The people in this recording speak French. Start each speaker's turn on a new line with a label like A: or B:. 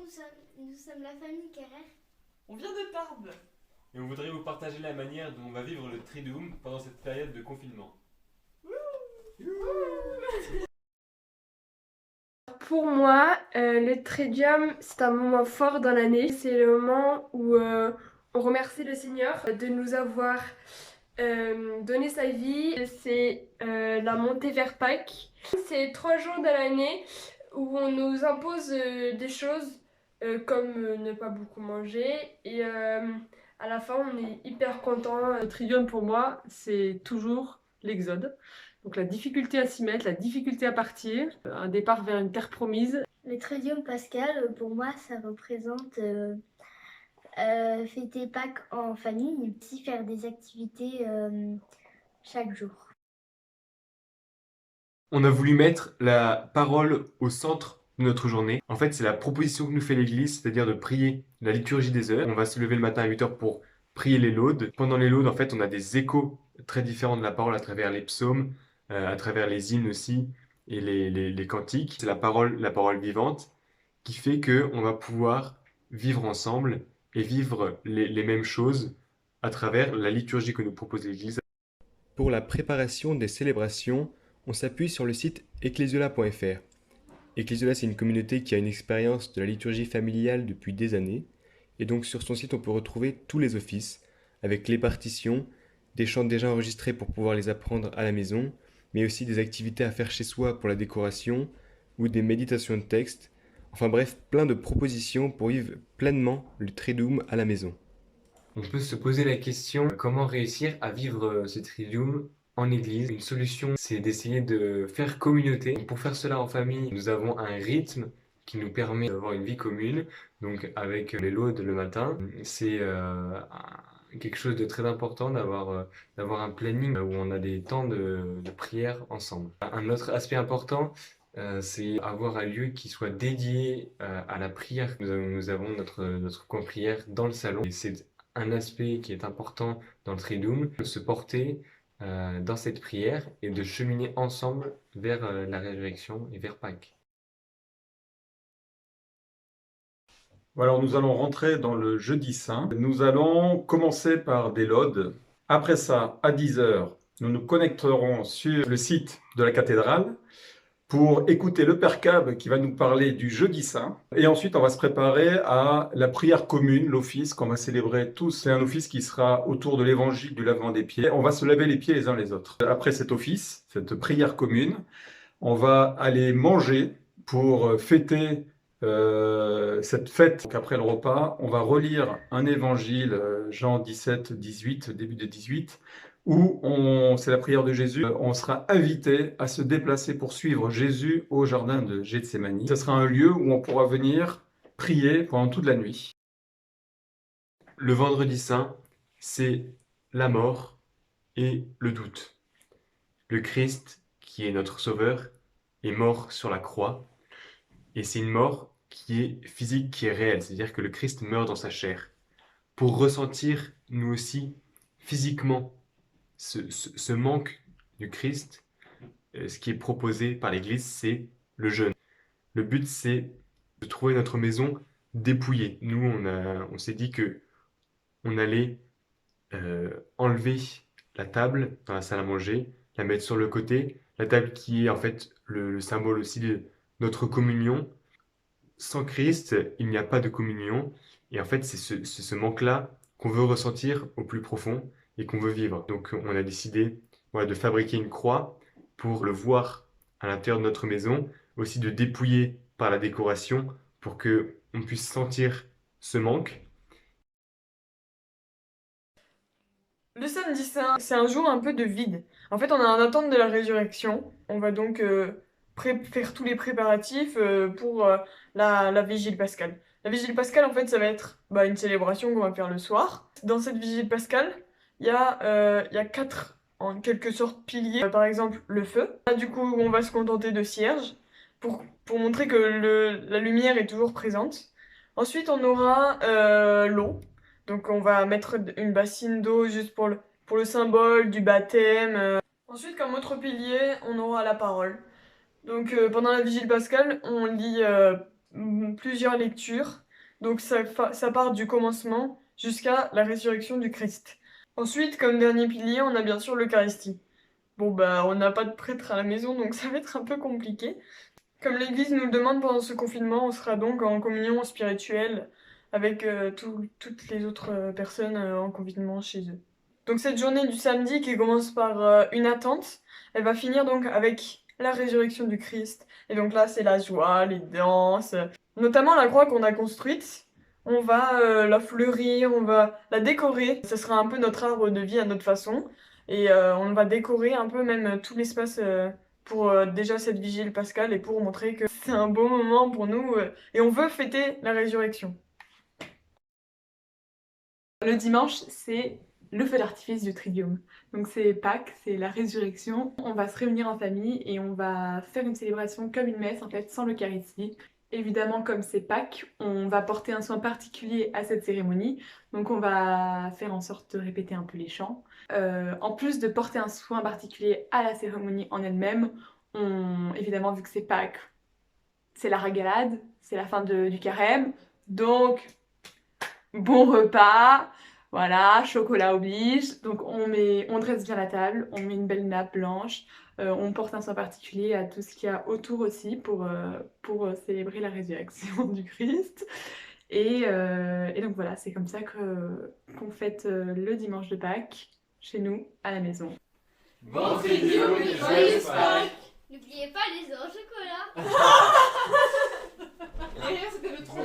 A: nous sommes la famille Carrère.
B: On vient de Tarbes.
C: Et on voudrait vous partager la manière dont on va vivre le Triduum pendant cette période de confinement.
D: Pour moi, le Triduum, c'est un moment fort dans l'année. C'est le moment où on remercie le Seigneur de nous avoir donné sa vie. C'est la montée vers Pâques. C'est 3 jours de l'année où on nous impose des choses comme ne pas beaucoup manger. Et à la fin, on est hyper content.
B: Le Triduum pour moi, c'est toujours l'Exode. Donc la difficulté à s'y mettre, la difficulté à partir, un départ vers une terre promise.
A: Le Triduum pascal, pour moi, ça représente fêter Pâques en famille et aussi faire des activités chaque jour.
C: On a voulu mettre la parole au centre de notre journée. En fait, c'est la proposition que nous fait l'Église, c'est-à-dire de prier la liturgie des heures. On va se lever le matin à 8 heures pour prier les laudes. Pendant les laudes, en fait, on a des échos très différents de la parole à travers les psaumes, à travers les hymnes aussi, et les cantiques. C'est la parole vivante, qui fait qu'on va pouvoir vivre ensemble et vivre les mêmes choses à travers la liturgie que nous propose l'Église.
E: Pour la préparation des célébrations, on s'appuie sur le site ecclesiola.fr. Ecclesiola, c'est une communauté qui a une expérience de la liturgie familiale depuis des années. Et donc sur son site, on peut retrouver tous les offices, avec les partitions, des chants déjà enregistrés pour pouvoir les apprendre à la maison, mais aussi des activités à faire chez soi pour la décoration, ou des méditations de texte. Enfin bref, plein de propositions pour vivre pleinement le Triduum à la maison.
C: On peut se poser la question, comment réussir à vivre ce Triduum en église? Une solution, c'est d'essayer de faire communauté. Pour faire cela en famille, nous avons un rythme qui nous permet d'avoir une vie commune, donc avec les laudes le matin. C'est quelque chose de très important d'avoir un planning où on a des temps de prière ensemble. Un autre aspect important, c'est avoir un lieu qui soit dédié à la prière. Nous avons notre coin prière dans le salon. Et c'est un aspect qui est important dans le Triduum, de se porter dans cette prière et de cheminer ensemble vers la résurrection et vers Pâques.
F: Alors nous allons rentrer dans le jeudi saint. Nous allons commencer par des laudes. Après ça, à 10 heures, nous nous connecterons sur le site de la cathédrale pour écouter le Père Cab qui va nous parler du jeudi saint. Et ensuite, on va se préparer à la prière commune, l'office qu'on va célébrer tous. C'est un office qui sera autour de l'évangile du lavement des pieds. On va se laver les pieds les uns les autres. Après cet office, cette prière commune, on va aller manger pour fêter cette fête. Donc après le repas, on va relire un évangile, Jean 17, 18, début de 18, où c'est la prière de Jésus. On sera invité à se déplacer pour suivre Jésus au jardin de Gethsémani. Ce sera un lieu où on pourra venir prier pendant toute la nuit.
C: Le vendredi saint, c'est la mort et le doute. Le Christ, qui est notre sauveur, est mort sur la croix. Et c'est une mort qui est physique, qui est réelle. C'est-à-dire que le Christ meurt dans sa chair. Pour ressentir, nous aussi, physiquement, ce manque du Christ, ce qui est proposé par l'Église, c'est le jeûne. Le but, c'est de trouver notre maison dépouillée. Nous, on s'est dit que on allait enlever la table dans la salle à manger, la mettre sur le côté. La table qui est en fait le symbole aussi de notre communion. Sans Christ, il n'y a pas de communion. Et en fait, c'est ce manque-là qu'on veut ressentir au plus profond et qu'on veut vivre. Donc, on a décidé de fabriquer une croix pour le voir à l'intérieur de notre maison, aussi de dépouiller par la décoration pour que on puisse sentir ce manque.
D: Le samedi saint, c'est un jour un peu de vide. En fait, on est en attente de la résurrection. On va donc faire tous les préparatifs pour la vigile pascale. La vigile pascale, en fait, ça va être une célébration qu'on va faire le soir. Dans cette vigile pascale, il y a 4, en quelque sorte, piliers. Par exemple, le feu. Là, du coup, on va se contenter de cierges pour montrer que la lumière est toujours présente. Ensuite, on aura l'eau. Donc on va mettre une bassine d'eau juste pour le symbole du baptême. Ensuite, comme autre pilier, on aura la parole. Donc pendant la vigile pascale, on lit plusieurs lectures. Donc ça part du commencement jusqu'à la résurrection du Christ. Ensuite, comme dernier pilier, on a bien sûr l'Eucharistie. Bon, bah, on n'a pas de prêtre à la maison, donc ça va être un peu compliqué. Comme l'Église nous le demande pendant ce confinement, on sera donc en communion spirituelle avec toutes les autres personnes en confinement chez eux. Donc cette journée du samedi qui commence par une attente, elle va finir donc avec la résurrection du Christ. Et donc là, c'est la joie, les danses, notamment la croix qu'on a construite. On va la fleurir, on va la décorer. Ce sera un peu notre arbre de vie à notre façon. Et on va décorer un peu même tout l'espace pour déjà cette vigile pascale et pour montrer que c'est un beau moment pour nous et on veut fêter la résurrection.
G: Le dimanche, c'est le feu d'artifice du Triduum. Donc c'est Pâques, c'est la résurrection. On va se réunir en famille et on va faire une célébration comme une messe en fait, sans l'Eucharistie. Évidemment, comme c'est Pâques, on va porter un soin particulier à cette cérémonie. Donc on va faire en sorte de répéter un peu les chants. En plus de porter un soin particulier à la cérémonie en elle-même, évidemment, vu que c'est Pâques, c'est la régalade, c'est la fin du carême. Donc, bon repas, voilà, chocolat oblige. Donc on dresse bien la table, on met une belle nappe blanche, on porte un soin particulier à tout ce qu'il y a autour aussi pour célébrer la résurrection du Christ. Et donc voilà, c'est comme ça qu'on fête le dimanche de Pâques, chez nous, à la maison.
H: Bon Triduum et joyeuses Pâques! N'oubliez pas les œufs au chocolat!
G: C'était le trop.